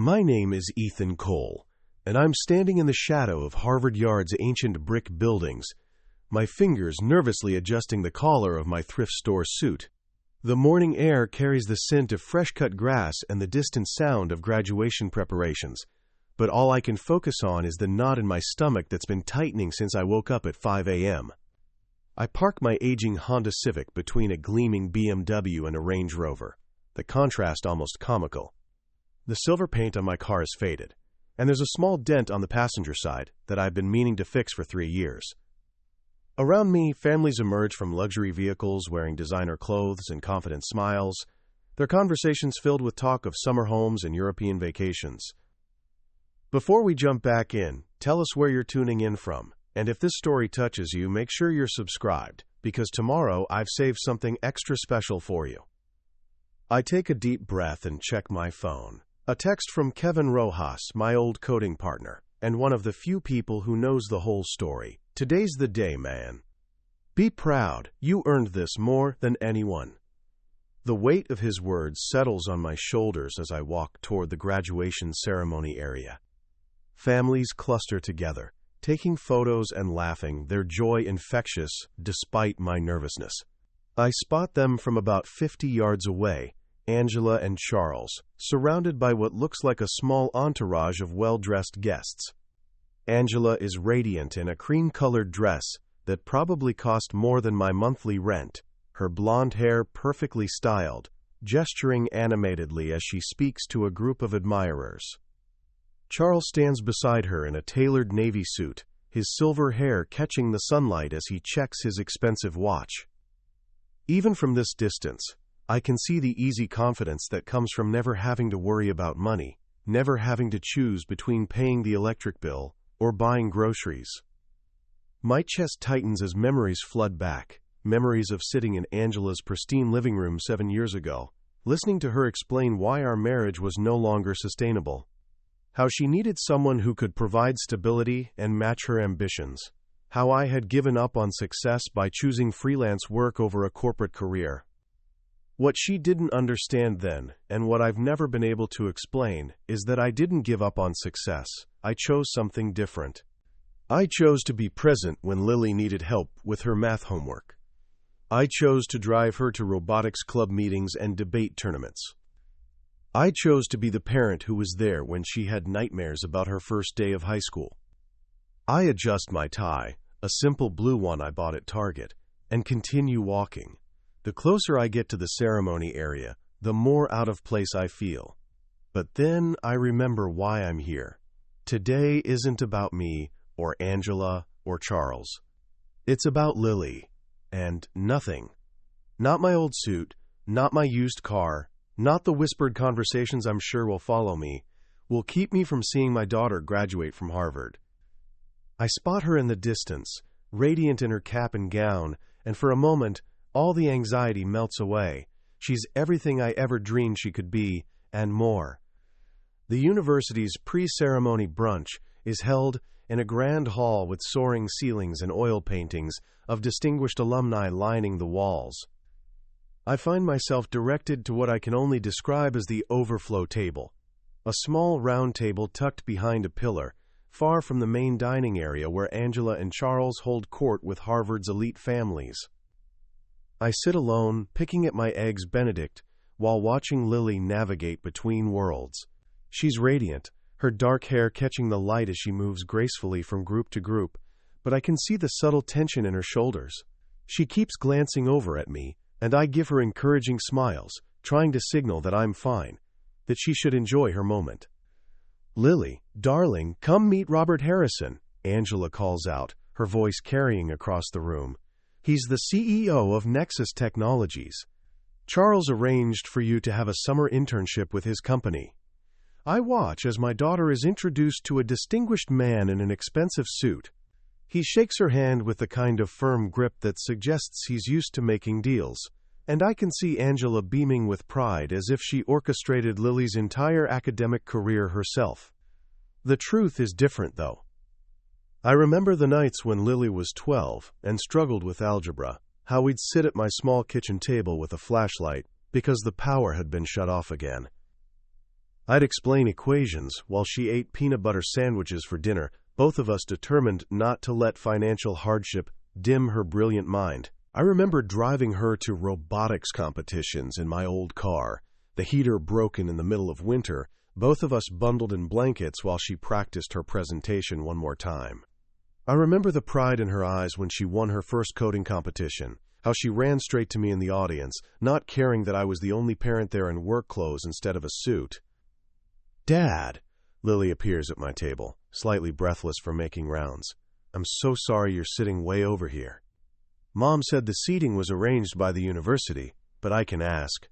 My name is Ethan Cole, and I'm standing in the shadow of Harvard Yard's ancient brick buildings, my fingers nervously adjusting the collar of my thrift store suit. The morning air carries the scent of fresh-cut grass and the distant sound of graduation preparations, but all I can focus on is the knot in my stomach that's been tightening since I woke up at 5 a.m. I park my aging Honda Civic between a gleaming BMW and a Range Rover, the contrast almost comical. The silver paint on my car is faded, and there's a small dent on the passenger side that I've been meaning to fix for 3 years. Around me, families emerge from luxury vehicles wearing designer clothes and confident smiles, their conversations filled with talk of summer homes and European vacations. Before we jump back in, tell us where you're tuning in from, and if this story touches you, make sure you're subscribed, because tomorrow I've saved something extra special for you. I take a deep breath and check my phone. A text from Kevin Rojas, my old coding partner, and one of the few people who knows the whole story. Today's the day, man. Be proud. You earned this more than anyone. The weight of his words settles on my shoulders as I walk toward the graduation ceremony area. Families cluster together, taking photos and laughing, their joy infectious despite my nervousness. I spot them from about 50 yards away, Angela and Charles, surrounded by what looks like a small entourage of well-dressed guests. Angela is radiant in a cream-colored dress that probably cost more than my monthly rent, her blonde hair perfectly styled, gesturing animatedly as she speaks to a group of admirers. Charles stands beside her in a tailored navy suit, his silver hair catching the sunlight as he checks his expensive watch. Even from this distance, I can see the easy confidence that comes from never having to worry about money, never having to choose between paying the electric bill or buying groceries. My chest tightens as memories flood back, memories of sitting in Angela's pristine living room 7 years ago, listening to her explain why our marriage was no longer sustainable, how she needed someone who could provide stability and match her ambitions, how I had given up on success by choosing freelance work over a corporate career. What she didn't understand then, and what I've never been able to explain, is that I didn't give up on success. I chose something different. I chose to be present when Lily needed help with her math homework. I chose to drive her to robotics club meetings and debate tournaments. I chose to be the parent who was there when she had nightmares about her first day of high school. I adjust my tie, a simple blue one I bought at Target, and continue walking. The closer I get to the ceremony area, the more out of place I feel. But then I remember why I'm here. Today isn't about me, or Angela, or Charles. It's about Lily, and nothing. Not my old suit, not my used car, not the whispered conversations I'm sure will follow me, will keep me from seeing my daughter graduate from Harvard. I spot her in the distance, radiant in her cap and gown, and for a moment, all the anxiety melts away. She's everything I ever dreamed she could be, and more. The university's pre-ceremony brunch is held in a grand hall with soaring ceilings and oil paintings of distinguished alumni lining the walls. I find myself directed to what I can only describe as the overflow table, a small round table tucked behind a pillar, far from the main dining area where Angela and Charles hold court with Harvard's elite families. I sit alone, picking at my eggs Benedict, while watching Lily navigate between worlds. She's radiant, her dark hair catching the light as she moves gracefully from group to group, but I can see the subtle tension in her shoulders. She keeps glancing over at me, and I give her encouraging smiles, trying to signal that I'm fine, that she should enjoy her moment. "Lily, darling, come meet Robert Harrison," Angela calls out, her voice carrying across the room. "He's the CEO of Nexus Technologies. Charles arranged for you to have a summer internship with his company." I watch as my daughter is introduced to a distinguished man in an expensive suit. He shakes her hand with the kind of firm grip that suggests he's used to making deals, and I can see Angela beaming with pride as if she orchestrated Lily's entire academic career herself. The truth is different, though. I remember the nights when Lily was 12 and struggled with algebra, how we'd sit at my small kitchen table with a flashlight because the power had been shut off again. I'd explain equations while she ate peanut butter sandwiches for dinner, both of us determined not to let financial hardship dim her brilliant mind. I remember driving her to robotics competitions in my old car, the heater broken in the middle of winter, both of us bundled in blankets while she practiced her presentation one more time. I remember the pride in her eyes when she won her first coding competition, how she ran straight to me in the audience, not caring that I was the only parent there in work clothes instead of a suit. "Dad," Lily appears at my table, slightly breathless from making rounds. "I'm so sorry you're sitting way over here. Mom said the seating was arranged by the university, but I can ask."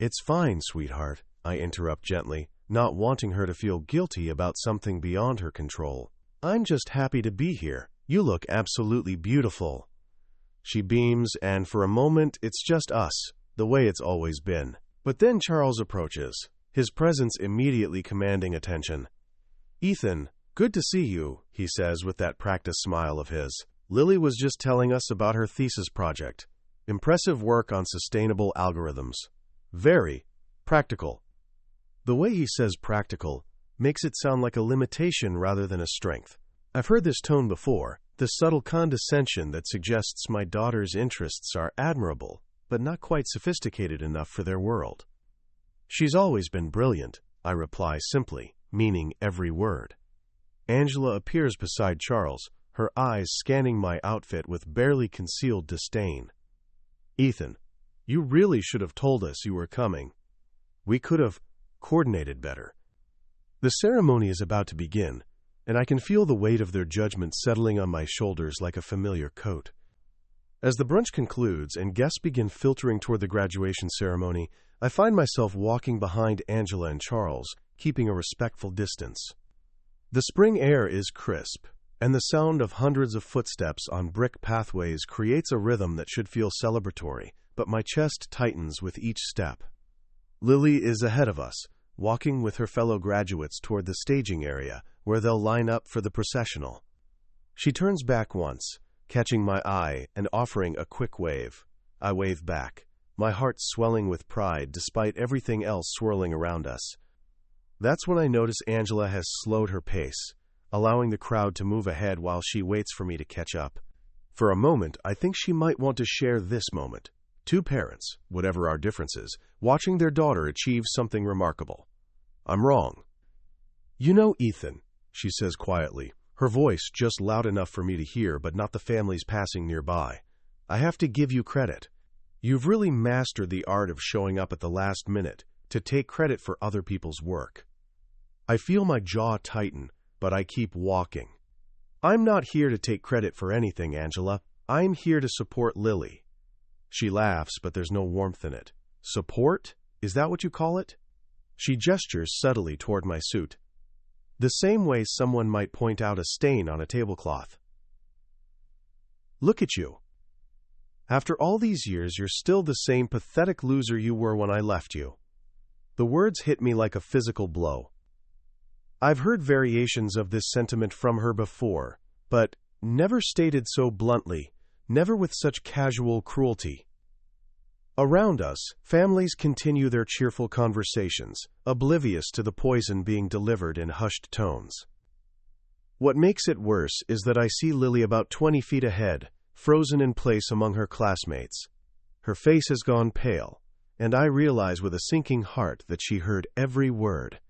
"It's fine, sweetheart," I interrupt gently, not wanting her to feel guilty about something beyond her control. "I'm just happy to be here. You look absolutely beautiful." She beams, and for a moment it's just us, the way it's always been. But then Charles approaches, his presence immediately commanding attention. "Ethan, good to see you," he says with that practice smile of his. "Lily was just telling us about her thesis project. Impressive work on sustainable algorithms. Very practical." The way he says practical makes it sound like a limitation rather than a strength. I've heard this tone before, the subtle condescension that suggests my daughter's interests are admirable, but not quite sophisticated enough for their world. "She's always been brilliant," I reply simply, meaning every word. Angela appears beside Charles, her eyes scanning my outfit with barely concealed disdain. "Ethan, you really should have told us you were coming. We could have coordinated better." The ceremony is about to begin, and I can feel the weight of their judgment settling on my shoulders like a familiar coat. As the brunch concludes and guests begin filtering toward the graduation ceremony, I find myself walking behind Angela and Charles, keeping a respectful distance. The spring air is crisp, and the sound of hundreds of footsteps on brick pathways creates a rhythm that should feel celebratory, but my chest tightens with each step. Lily is ahead of us, walking with her fellow graduates toward the staging area, where they'll line up for the processional. She turns back once, catching my eye and offering a quick wave. I wave back, my heart swelling with pride despite everything else swirling around us. That's when I notice Angela has slowed her pace, allowing the crowd to move ahead while she waits for me to catch up. For a moment, I think she might want to share this moment. Two parents, whatever our differences, watching their daughter achieve something remarkable. I'm wrong. "You know, Ethan," she says quietly, her voice just loud enough for me to hear but not the families passing nearby. "I have to give you credit. You've really mastered the art of showing up at the last minute to take credit for other people's work." I feel my jaw tighten, but I keep walking. "I'm not here to take credit for anything, Angela. I'm here to support Lily." She laughs, but there's no warmth in it. "Support? Is that what you call it?" She gestures subtly toward my suit, the same way someone might point out a stain on a tablecloth. "Look at you. After all these years, you're still the same pathetic loser you were when I left you." The words hit me like a physical blow. I've heard variations of this sentiment from her before, but never stated so bluntly, never with such casual cruelty. Around us, families continue their cheerful conversations, oblivious to the poison being delivered in hushed tones. What makes it worse is that I see Lily about 20 feet ahead, frozen in place among her classmates. Her face has gone pale, and I realize with a sinking heart that she heard every word.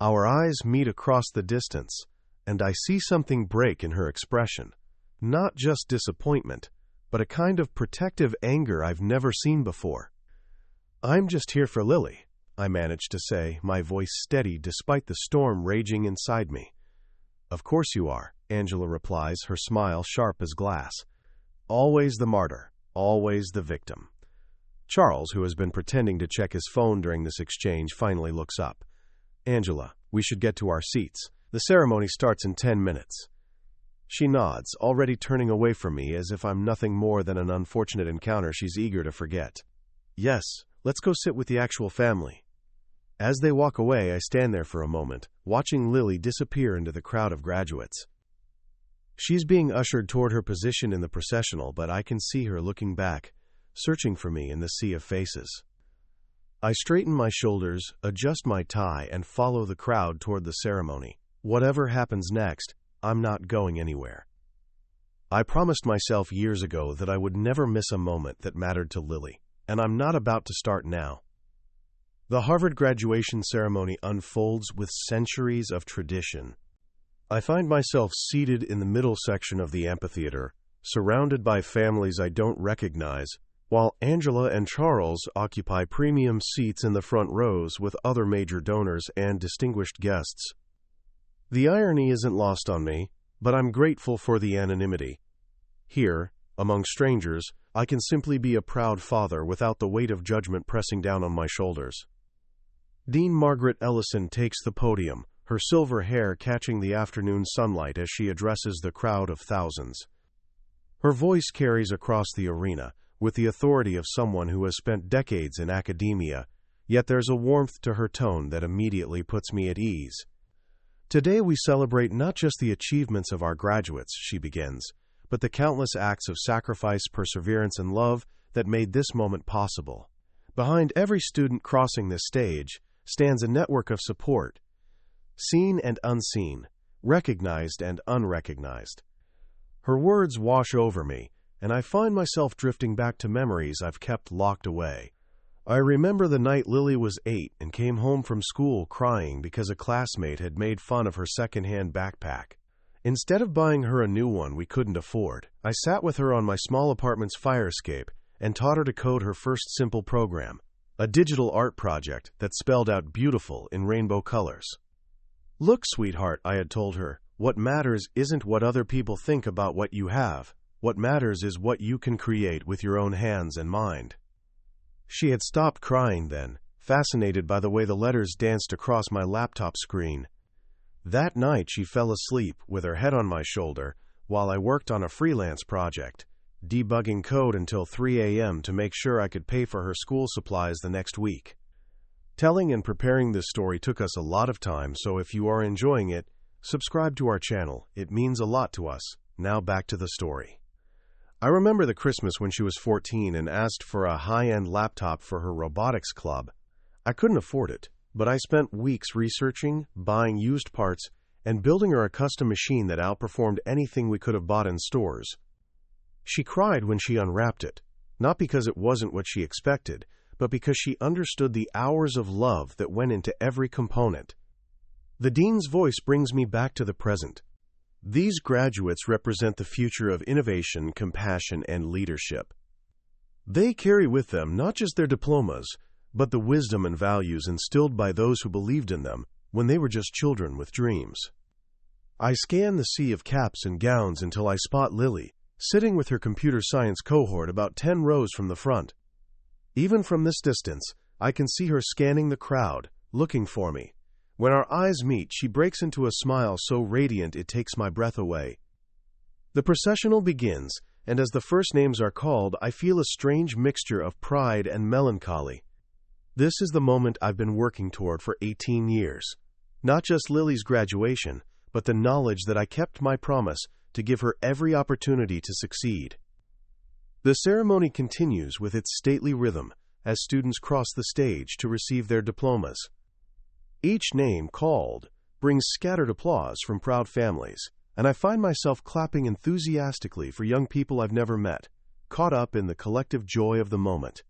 Our eyes meet across the distance, and I see something break in her expression. Not just disappointment, but a kind of protective anger I've never seen before. "I'm just here for Lily," I manage to say, my voice steady despite the storm raging inside me. "Of course you are," Angela replies, her smile sharp as glass. "Always the martyr, always the victim." Charles, who has been pretending to check his phone during this exchange, finally looks up. "Angela, we should get to our seats. The ceremony starts in 10 minutes. She nods, already turning away from me as if I'm nothing more than an unfortunate encounter she's eager to forget. "Yes, let's go sit with the actual family." As they walk away, I stand there for a moment, watching Lily disappear into the crowd of graduates. She's being ushered toward her position in the processional, but I can see her looking back, searching for me in the sea of faces. I straighten my shoulders, adjust my tie, and follow the crowd toward the ceremony. Whatever happens next, I'm not going anywhere. I promised myself years ago that I would never miss a moment that mattered to Lily, and I'm not about to start now. The Harvard graduation ceremony unfolds with centuries of tradition. I find myself seated in the middle section of the amphitheater, surrounded by families I don't recognize, while Angela and Charles occupy premium seats in the front rows with other major donors and distinguished guests. The irony isn't lost on me, but I'm grateful for the anonymity. Here, among strangers, I can simply be a proud father without the weight of judgment pressing down on my shoulders. Dean Margaret Ellison takes the podium, her silver hair catching the afternoon sunlight as she addresses the crowd of thousands. Her voice carries across the arena, with the authority of someone who has spent decades in academia, yet there's a warmth to her tone that immediately puts me at ease. Today we celebrate not just the achievements of our graduates, she begins, but the countless acts of sacrifice, perseverance, and love that made this moment possible. Behind every student crossing this stage stands a network of support, seen and unseen, recognized and unrecognized. Her words wash over me, and I find myself drifting back to memories I've kept locked away. I remember the night Lily was 8 and came home from school crying because a classmate had made fun of her second-hand backpack. Instead of buying her a new one we couldn't afford, I sat with her on my small apartment's fire escape and taught her to code her first simple program, a digital art project that spelled out beautiful in rainbow colors. Look, sweetheart, I had told her, what matters isn't what other people think about what you have. What matters is what you can create with your own hands and mind. She had stopped crying then, fascinated by the way the letters danced across my laptop screen. That night she fell asleep with her head on my shoulder while I worked on a freelance project, debugging code until 3 a.m. to make sure I could pay for her school supplies the next week. Telling and preparing this story took us a lot of time, so if you are enjoying it, subscribe to our channel. It means a lot to us. Now back to the story. I remember the Christmas when she was 14 and asked for a high-end laptop for her robotics club. I couldn't afford it, but I spent weeks researching, buying used parts, and building her a custom machine that outperformed anything we could have bought in stores. She cried when she unwrapped it, not because it wasn't what she expected, but because she understood the hours of love that went into every component. The dean's voice brings me back to the present. These graduates represent the future of innovation, compassion, and leadership. They carry with them not just their diplomas, but the wisdom and values instilled by those who believed in them when they were just children with dreams. I scan the sea of caps and gowns until I spot Lily, sitting with her computer science cohort about 10 rows from the front. Even from this distance, I can see her scanning the crowd, looking for me. When our eyes meet, she breaks into a smile so radiant it takes my breath away. The processional begins, and as the first names are called, I feel a strange mixture of pride and melancholy. This is the moment I've been working toward for 18 years. Not just Lily's graduation, but the knowledge that I kept my promise to give her every opportunity to succeed. The ceremony continues with its stately rhythm as students cross the stage to receive their diplomas. Each name called brings scattered applause from proud families, and I find myself clapping enthusiastically for young people I've never met, caught up in the collective joy of the moment.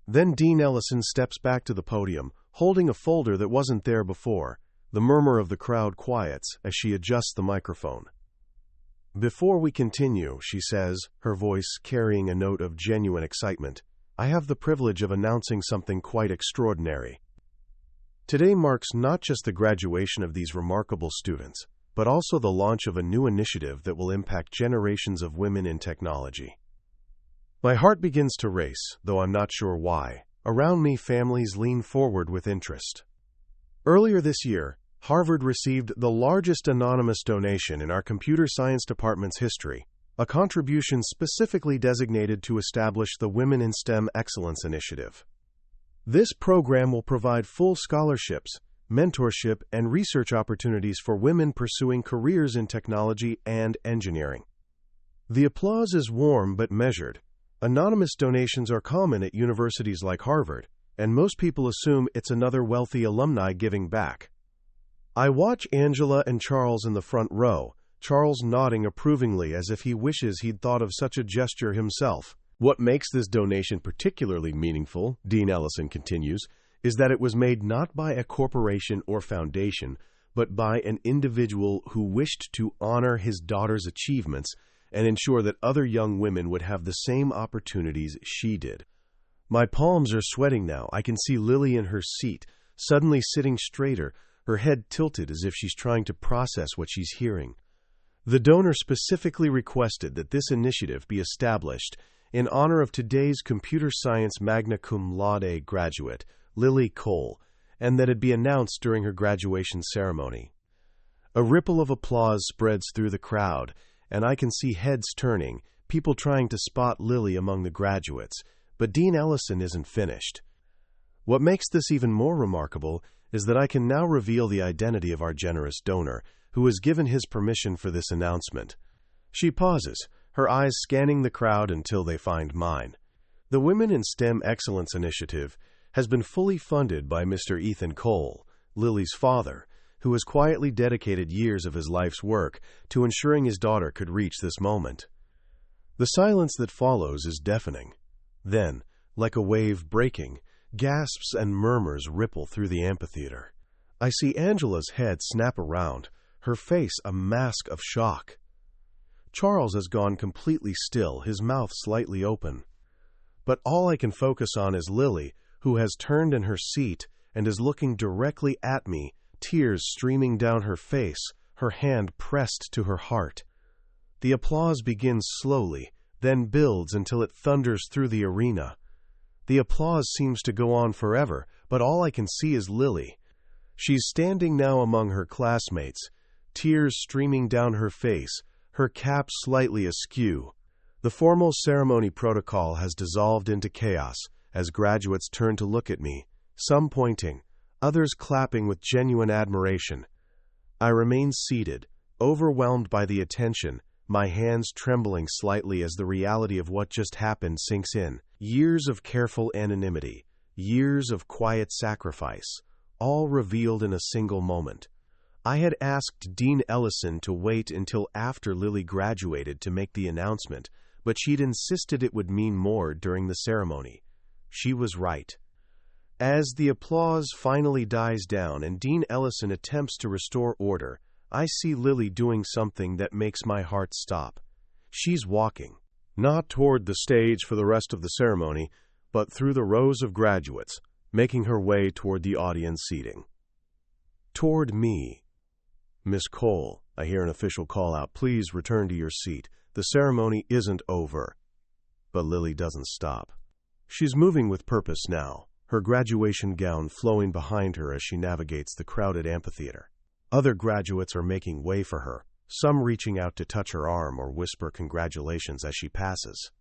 Then Dean Ellison steps back to the podium, holding a folder that wasn't there before. The murmur of the crowd quiets as she adjusts the microphone. Before we continue, she says, her voice carrying a note of genuine excitement, I have the privilege of announcing something quite extraordinary. Today marks not just the graduation of these remarkable students, but also the launch of a new initiative that will impact generations of women in technology. My heart begins to race, though I'm not sure why. Around me, families lean forward with interest. Earlier this year, Harvard received the largest anonymous donation in our computer science department's history, a contribution specifically designated to establish the Women in STEM Excellence Initiative. This program will provide full scholarships, mentorship, and research opportunities for women pursuing careers in technology and engineering. The applause is warm but measured. Anonymous donations are common at universities like Harvard, and most people assume it's another wealthy alumni giving back. I watch Angela and Charles in the front row, Charles nodding approvingly as if he wishes he'd thought of such a gesture himself. What makes this donation particularly meaningful, Dean Ellison continues, is that it was made not by a corporation or foundation, but by an individual who wished to honor his daughter's achievements and ensure that other young women would have the same opportunities she did. My palms are sweating now. I can see Lily in her seat, suddenly sitting straighter, her head tilted as if she's trying to process what she's hearing. The donor specifically requested that this initiative be established in honor of today's computer science magna cum laude graduate, Lily Cole, and that it be announced during her graduation ceremony. A ripple of applause spreads through the crowd, and I can see heads turning, people trying to spot Lily among the graduates, but Dean Ellison isn't finished. What makes this even more remarkable is that I can now reveal the identity of our generous donor, who has given his permission for this announcement. She pauses, her eyes scanning the crowd until they find mine. The Women in STEM Excellence Initiative has been fully funded by Mr. Ethan Cole, Lily's father, who has quietly dedicated years of his life's work to ensuring his daughter could reach this moment. The silence that follows is deafening. Then, like a wave breaking, gasps and murmurs ripple through the amphitheater. I see Angela's head snap around, her face a mask of shock. Charles has gone completely still, his mouth slightly open. But all I can focus on is Lily, who has turned in her seat and is looking directly at me, tears streaming down her face, her hand pressed to her heart. The applause begins slowly, then builds until it thunders through the arena. The applause seems to go on forever, but all I can see is Lily. She's standing now among her classmates, tears streaming down her face, her cap slightly askew. The formal ceremony protocol has dissolved into chaos as graduates turn to look at me, some pointing, others clapping with genuine admiration. I remain seated, overwhelmed by the attention, my hands trembling slightly as the reality of what just happened sinks in. Years of careful anonymity, years of quiet sacrifice, all revealed in a single moment. I had asked Dean Ellison to wait until after Lily graduated to make the announcement, but she'd insisted it would mean more during the ceremony. She was right. As the applause finally dies down and Dean Ellison attempts to restore order, I see Lily doing something that makes my heart stop. She's walking, not toward the stage for the rest of the ceremony, but through the rows of graduates, making her way toward the audience seating. Toward me. Miss Cole, I hear an official call out, please return to your seat. The ceremony isn't over. But Lily doesn't stop. She's moving with purpose now, her graduation gown flowing behind her as she navigates the crowded amphitheater. Other graduates are making way for her, some reaching out to touch her arm or whisper congratulations as she passes.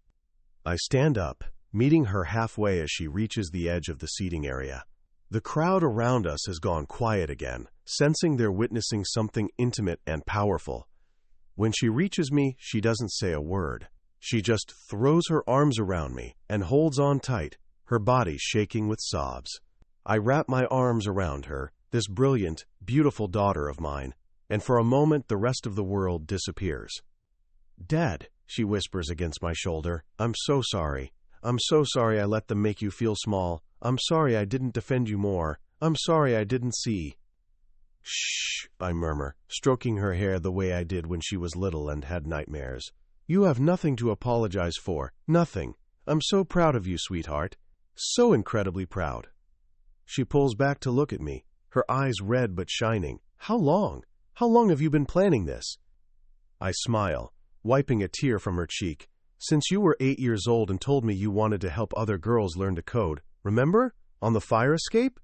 I stand up, meeting her halfway as she reaches the edge of the seating area. The crowd around us has gone quiet again, sensing they're witnessing something intimate and powerful. When she reaches me, she doesn't say a word. She just throws her arms around me and holds on tight, her body shaking with sobs. I wrap my arms around her, this brilliant, beautiful daughter of mine, and for a moment the rest of the world disappears. Dad, she whispers against my shoulder, I'm so sorry. I'm so sorry I let them make you feel small. I'm sorry I didn't defend you more. I'm sorry I didn't see. Shh, I murmur, stroking her hair the way I did when she was little and had nightmares. You have nothing to apologize for. Nothing. I'm so proud of you, sweetheart. So incredibly proud. She pulls back to look at me, her eyes red but shining. How long? How long have you been planning this? I smile, wiping a tear from her cheek. Since you were 8 years old and told me you wanted to help other girls learn to code. Remember? On the fire escape?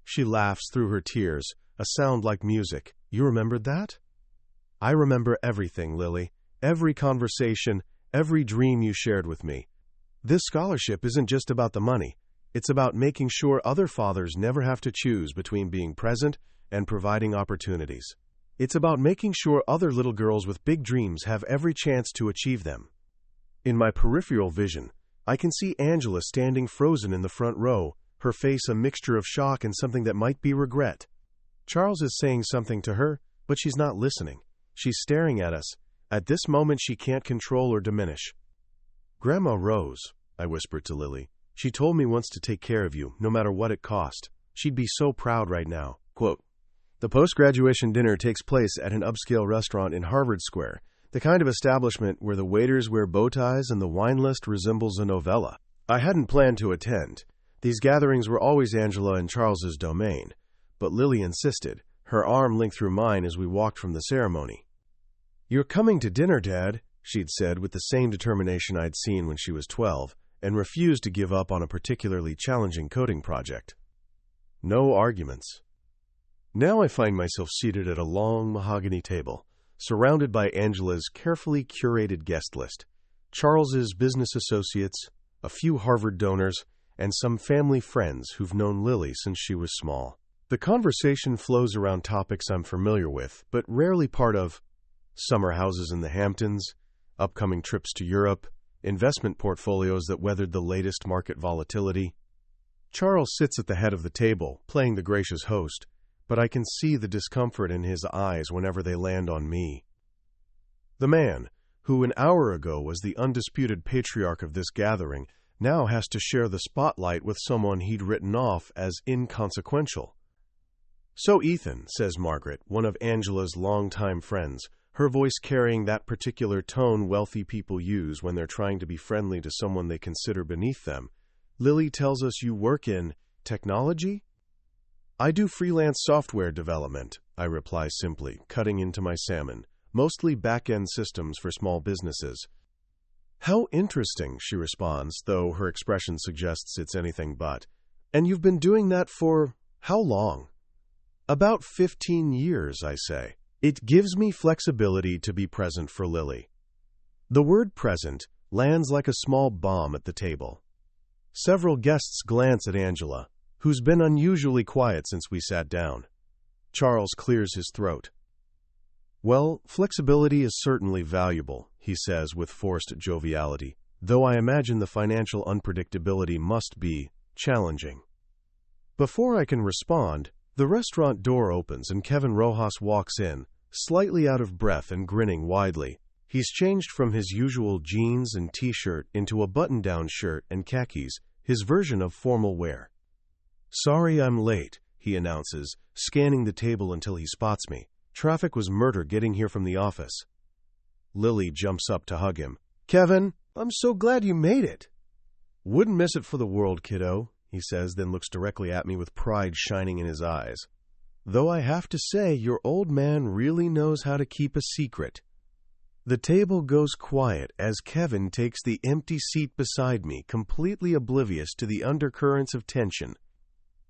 She laughs through her tears, a sound like music. You remembered that? I remember everything, Lily. Every conversation, every dream you shared with me. This scholarship isn't just about the money. It's about making sure other fathers never have to choose between being present and providing opportunities. It's about making sure other little girls with big dreams have every chance to achieve them. In my peripheral vision, I can see Angela standing frozen in the front row, her face a mixture of shock and something that might be regret. Charles is saying something to her, but she's not listening. She's staring at us. At this moment she can't control or diminish. "Grandma Rose," I whispered to Lily. "She told me once to take care of you, no matter what it cost. She'd be so proud right now." Quote, the post-graduation dinner takes place at an upscale restaurant in Harvard Square, the kind of establishment where the waiters wear bow ties and the wine list resembles a novella. I hadn't planned to attend. These gatherings were always Angela and Charles's domain, but Lily insisted, her arm linked through mine as we walked from the ceremony. "You're coming to dinner, Dad," she'd said with the same determination I'd seen when she was 12, and refused to give up on a particularly challenging coding project. No arguments. Now I find myself seated at a long mahogany table, surrounded by Angela's carefully curated guest list, Charles's business associates, a few Harvard donors, and some family friends who've known Lily since she was small. The conversation flows around topics I'm familiar with, but rarely part of: summer houses in the Hamptons, upcoming trips to Europe, investment portfolios that weathered the latest market volatility. Charles sits at the head of the table, playing the gracious host, but I can see the discomfort in his eyes whenever they land on me. The man, who an hour ago was the undisputed patriarch of this gathering, now has to share the spotlight with someone he'd written off as inconsequential. "So Ethan," says Margaret, one of Angela's longtime friends, her voice carrying that particular tone wealthy people use when they're trying to be friendly to someone they consider beneath them, "Lily tells us you work in technology?" "I do freelance software development," I reply simply, cutting into my salmon, "mostly back-end systems for small businesses." "How interesting," she responds, though her expression suggests it's anything but. "And you've been doing that for how long?" "About 15 years, I say. It gives me flexibility to be present for Lily." The word present lands like a small bomb at the table. Several guests glance at Angela, who's been unusually quiet since we sat down. Charles clears his throat. "Well, flexibility is certainly valuable," he says with forced joviality, "though I imagine the financial unpredictability must be challenging." Before I can respond, the restaurant door opens and Kevin Rojas walks in, slightly out of breath and grinning widely. He's changed from his usual jeans and t-shirt into a button-down shirt and khakis, his version of formal wear. "Sorry I'm late," he announces, scanning the table until he spots me. "Traffic was murder getting here from the office." Lily jumps up to hug him. "Kevin, I'm so glad you made it." "Wouldn't miss it for the world, kiddo," he says, then looks directly at me with pride shining in his eyes. "Though I have to say, your old man really knows how to keep a secret." The table goes quiet as Kevin takes the empty seat beside me, completely oblivious to the undercurrents of tension.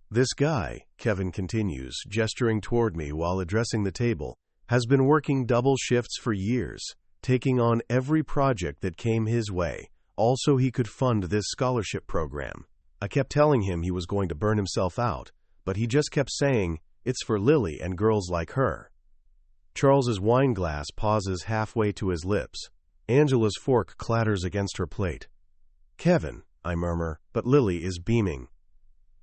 "This guy," Kevin continues, gesturing toward me while addressing the table, "has been working double shifts for years, taking on every project that came his way, all so he could fund this scholarship program. I kept telling him he was going to burn himself out, but he just kept saying, 'It's for Lily and girls like her.'" Charles's wine glass pauses halfway to his lips. Angela's fork clatters against her plate. "Kevin," I murmur, but Lily is beaming.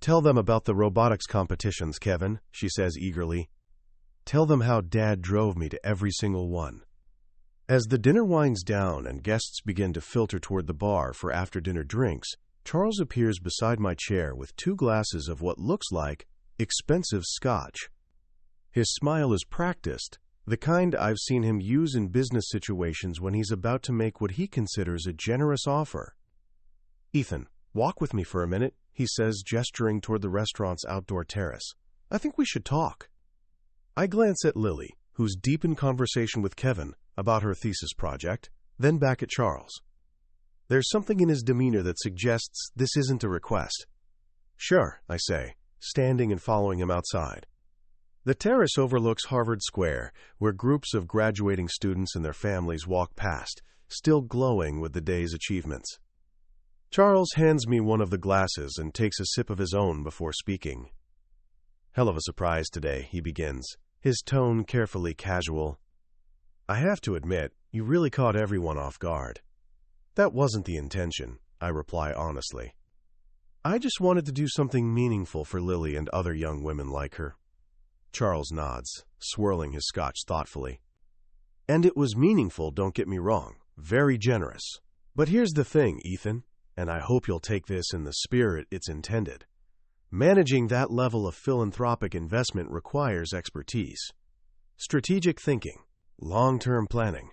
"Tell them about the robotics competitions, Kevin," she says eagerly. "Tell them how Dad drove me to every single one." As the dinner winds down and guests begin to filter toward the bar for after-dinner drinks, Charles appears beside my chair with 2 glasses of what looks like expensive scotch. His smile is practiced, the kind I've seen him use in business situations when he's about to make what he considers a generous offer. "Ethan, walk with me for a minute," he says, gesturing toward the restaurant's outdoor terrace. "I think we should talk." I glance at Lily, who's deep in conversation with Kevin about her thesis project, then back at Charles. There's something in his demeanor that suggests this isn't a request. "Sure," I say, standing and following him outside. The terrace overlooks Harvard Square, where groups of graduating students and their families walk past, still glowing with the day's achievements. Charles hands me one of the glasses and takes a sip of his own before speaking. "Hell of a surprise today," he begins, his tone carefully casual. "I have to admit, you really caught everyone off guard." "That wasn't the intention," I reply honestly. I just wanted to do something meaningful for Lily and other young women like her. Charles nods, swirling his scotch thoughtfully. And it was meaningful, don't get me wrong. Very generous. But here's the thing, Ethan, and I hope you'll take this in the spirit it's intended. Managing that level of philanthropic investment requires expertise, strategic thinking, long-term planning.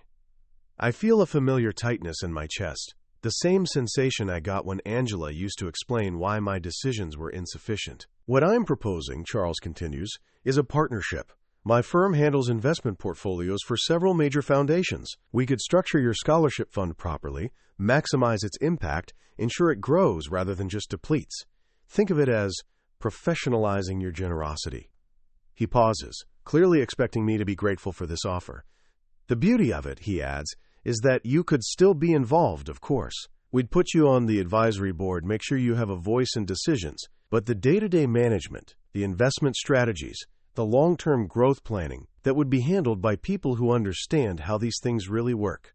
I feel a familiar tightness in my chest, the same sensation I got when Angela used to explain why my decisions were insufficient. What I'm proposing, Charles continues, is a partnership. My firm handles investment portfolios for several major foundations. We could structure your scholarship fund properly, maximize its impact, ensure it grows rather than just depletes. Think of it as professionalizing your generosity. He pauses, clearly expecting me to be grateful for this offer. The beauty of it, he adds, is that you could still be involved, of course. We'd put you on the advisory board, make sure you have a voice in decisions, but the day-to-day management, the investment strategies, the long-term growth planning, that would be handled by people who understand how these things really work.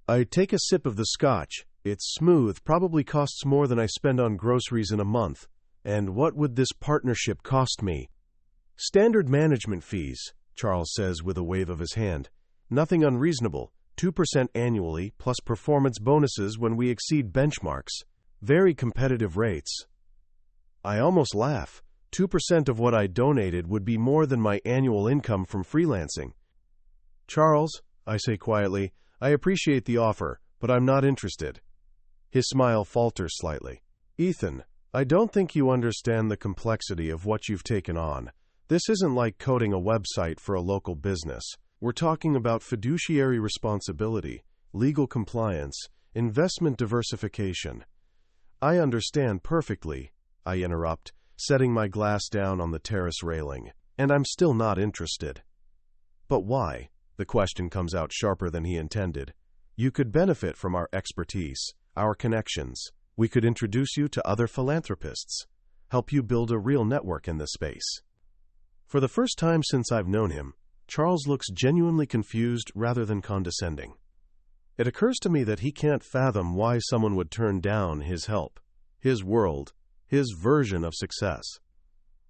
I take a sip of the scotch. It's smooth, probably costs more than I spend on groceries in a month. And what would this partnership cost me? Standard management fees, Charles says with a wave of his hand. Nothing unreasonable. 2% annually, plus performance bonuses when we exceed benchmarks. Very competitive rates. I almost laugh. 2% of what I donated would be more than my annual income from freelancing. Charles, I say quietly, I appreciate the offer, but I'm not interested. His smile falters slightly. Ethan, I don't think you understand the complexity of what you've taken on. This isn't like coding a website for a local business. We're talking about fiduciary responsibility, legal compliance, investment diversification. I understand perfectly, I interrupt, setting my glass down on the terrace railing, and I'm still not interested. But why? The question comes out sharper than he intended. You could benefit from our expertise, our connections. We could introduce you to other philanthropists, help you build a real network in this space. For the first time since I've known him, Charles looks genuinely confused rather than condescending. It occurs to me that he can't fathom why someone would turn down his help, his world, his version of success.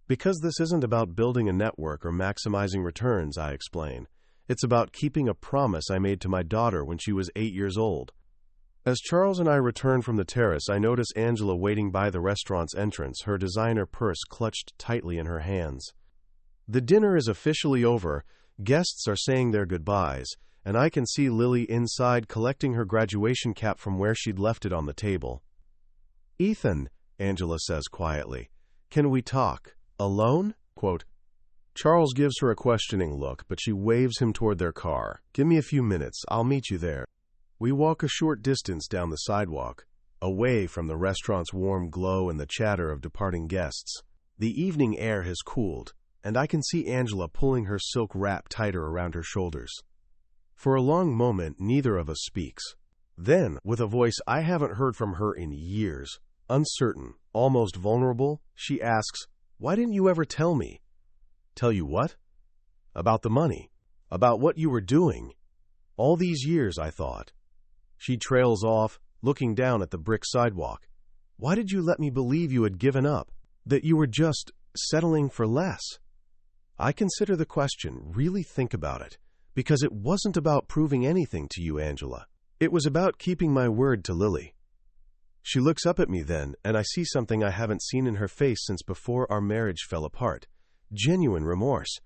Because this isn't about building a network or maximizing returns, I explain. It's about keeping a promise I made to my daughter when she was 8 years old. As Charles and I return from the terrace, I notice Angela waiting by the restaurant's entrance, her designer purse clutched tightly in her hands. The dinner is officially over, guests are saying their goodbyes, and I can see Lily inside collecting her graduation cap from where she'd left it on the table. Ethan, Angela says quietly, can we talk? Alone? Quote. Charles gives her a questioning look, but she waves him toward their car. Give me a few minutes, I'll meet you there. We walk a short distance down the sidewalk, away from the restaurant's warm glow and the chatter of departing guests. The evening air has cooled, and I can see Angela pulling her silk wrap tighter around her shoulders. For a long moment, neither of us speaks. Then, with a voice I haven't heard from her in years, uncertain, almost vulnerable, she asks, Why didn't you ever tell me? Tell you what? About the money. About what you were doing. All these years, I thought. She trails off, looking down at the brick sidewalk. Why did you let me believe you had given up? That you were just settling for less? I consider the question, really think about it, because it wasn't about proving anything to you, Angela. It was about keeping my word to Lily. She looks up at me then, and I see something I haven't seen in her face since before our marriage fell apart. Genuine remorse.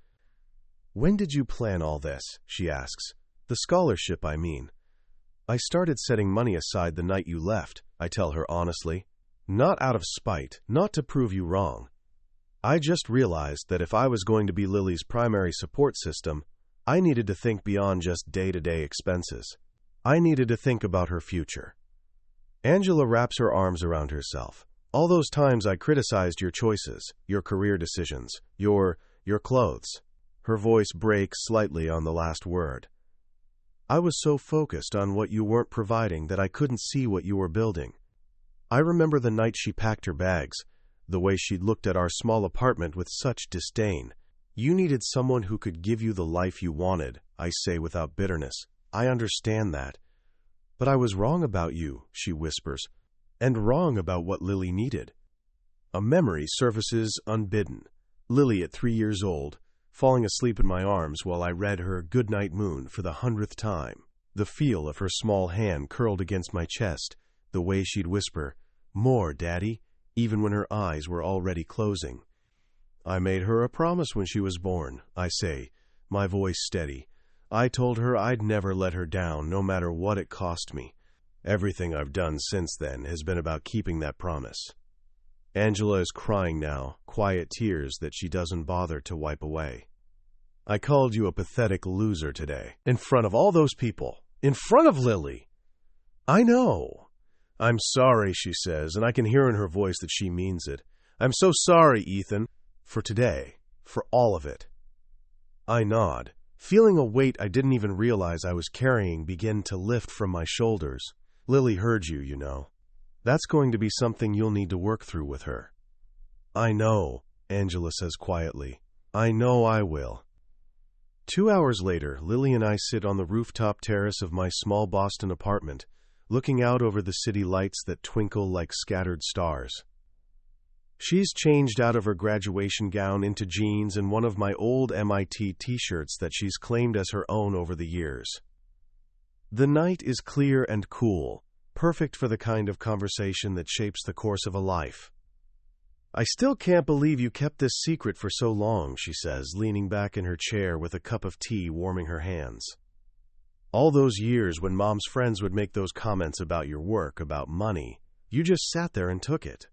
When did you plan all this? She asks. The scholarship, I mean. I started setting money aside the night you left, I tell her honestly. Not out of spite, not to prove you wrong. I just realized that if I was going to be Lily's primary support system, I needed to think beyond just day-to-day expenses. I needed to think about her future. Angela wraps her arms around herself. All those times I criticized your choices, your career decisions, your clothes. Her voice breaks slightly on the last word. I was so focused on what you weren't providing that I couldn't see what you were building. I remember the night she packed her bags, the way she looked at our small apartment with such disdain. You needed someone who could give you the life you wanted, I say without bitterness. I understand that. But I was wrong about you, she whispers, and wrong about what Lily needed. A memory surfaces unbidden. Lily at 3 years old, falling asleep in my arms while I read her Goodnight Moon for the 100th time. The feel of her small hand curled against my chest, the way she'd whisper, "More, Daddy," even when her eyes were already closing. I made her a promise when she was born, I say, my voice steady. I told her I'd never let her down, no matter what it cost me. Everything I've done since then has been about keeping that promise. Angela is crying now, quiet tears that she doesn't bother to wipe away. I called you a pathetic loser today. In front of all those people. In front of Lily. I know. I'm sorry, she says, and I can hear in her voice that she means it. I'm so sorry, Ethan. For today. For all of it. I nod, feeling a weight I didn't even realize I was carrying begin to lift from my shoulders. Lily heard you, you know. That's going to be something you'll need to work through with her. I know, Angela says quietly. I know I will. 2 hours later, Lily and I sit on the rooftop terrace of my small Boston apartment, looking out over the city lights that twinkle like scattered stars. She's changed out of her graduation gown into jeans and one of my old MIT t-shirts that she's claimed as her own over the years. The night is clear and cool, perfect for the kind of conversation that shapes the course of a life. I still can't believe you kept this secret for so long, she says, leaning back in her chair with a cup of tea warming her hands. All those years when Mom's friends would make those comments about your work, about money, you just sat there and took it.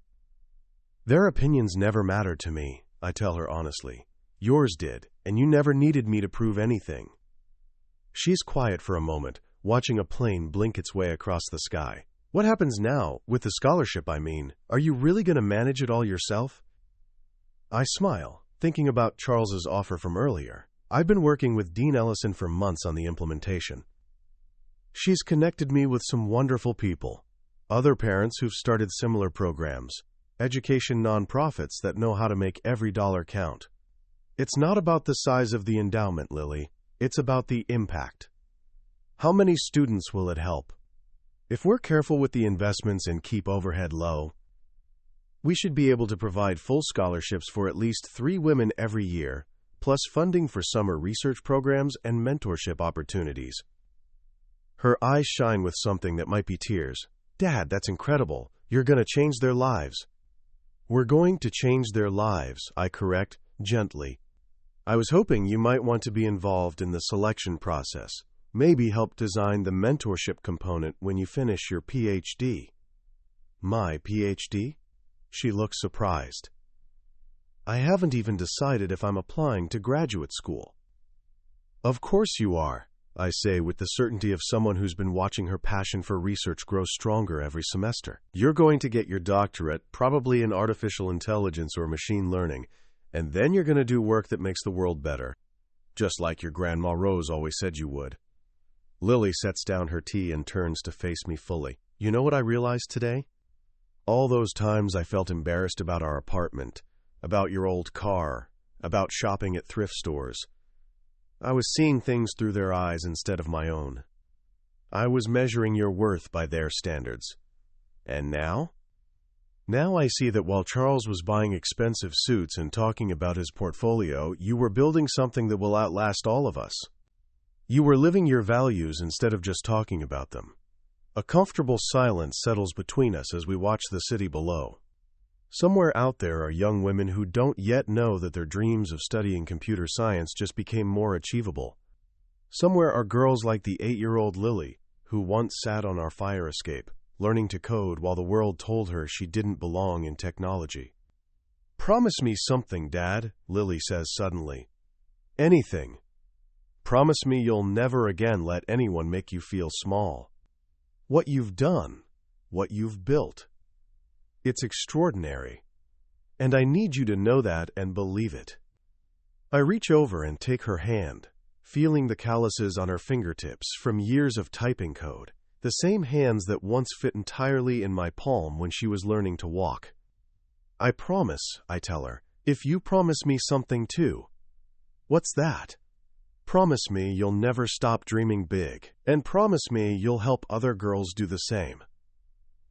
Their opinions never mattered to me, I tell her honestly. Yours did, and you never needed me to prove anything. She's quiet for a moment, watching a plane blink its way across the sky. What happens now, with the scholarship, I mean? Are you really going to manage it all yourself? I smile, thinking about Charles's offer from earlier. I've been working with Dean Ellison for months on the implementation. She's connected me with some wonderful people, other parents who've started similar programs, education nonprofits that know how to make every dollar count. It's not about the size of the endowment, Lily. It's about the impact. How many students will it help? If we're careful with the investments and keep overhead low, we should be able to provide full scholarships for at least 3 women every year, plus funding for summer research programs and mentorship opportunities. Her eyes shine with something that might be tears. Dad, that's incredible. You're going to change their lives. We're going to change their lives, I correct, gently. I was hoping you might want to be involved in the selection process. Maybe help design the mentorship component when you finish your PhD. My PhD? She looks surprised. I haven't even decided if I'm applying to graduate school. Of course you are, I say with the certainty of someone who's been watching her passion for research grow stronger every semester. You're going to get your doctorate, probably in artificial intelligence or machine learning, and then you're going to do work that makes the world better, just like your Grandma Rose always said you would. Lily sets down her tea and turns to face me fully. You know what I realized today? All those times I felt embarrassed about our apartment, about your old car, about shopping at thrift stores. I was seeing things through their eyes instead of my own. I was measuring your worth by their standards. And now? Now I see that while Charles was buying expensive suits and talking about his portfolio, you were building something that will outlast all of us. You were living your values instead of just talking about them. A comfortable silence settles between us as we watch the city below. Somewhere out there are young women who don't yet know that their dreams of studying computer science just became more achievable. Somewhere are girls like the 8-year-old Lily, who once sat on our fire escape, learning to code while the world told her she didn't belong in technology. Promise me something, Dad, Lily says suddenly. Anything. Promise me you'll never again let anyone make you feel small. What you've done, what you've built. It's extraordinary. And I need you to know that and believe it. I reach over and take her hand, feeling the calluses on her fingertips from years of typing code, the same hands that once fit entirely in my palm when she was learning to walk. I promise, I tell her, if you promise me something too. What's that? Promise me you'll never stop dreaming big, and promise me you'll help other girls do the same.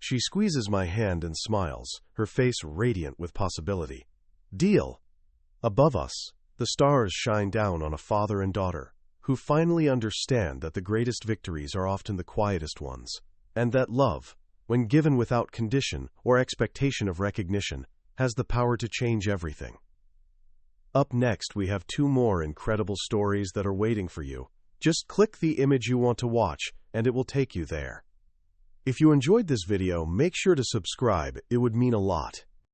She squeezes my hand and smiles, her face radiant with possibility. Deal! Above us, the stars shine down on a father and daughter, who finally understand that the greatest victories are often the quietest ones, and that love, when given without condition or expectation of recognition, has the power to change everything. Up next, we have 2 more incredible stories that are waiting for you. Just click the image you want to watch, and it will take you there. If you enjoyed this video, make sure to subscribe. It would mean a lot.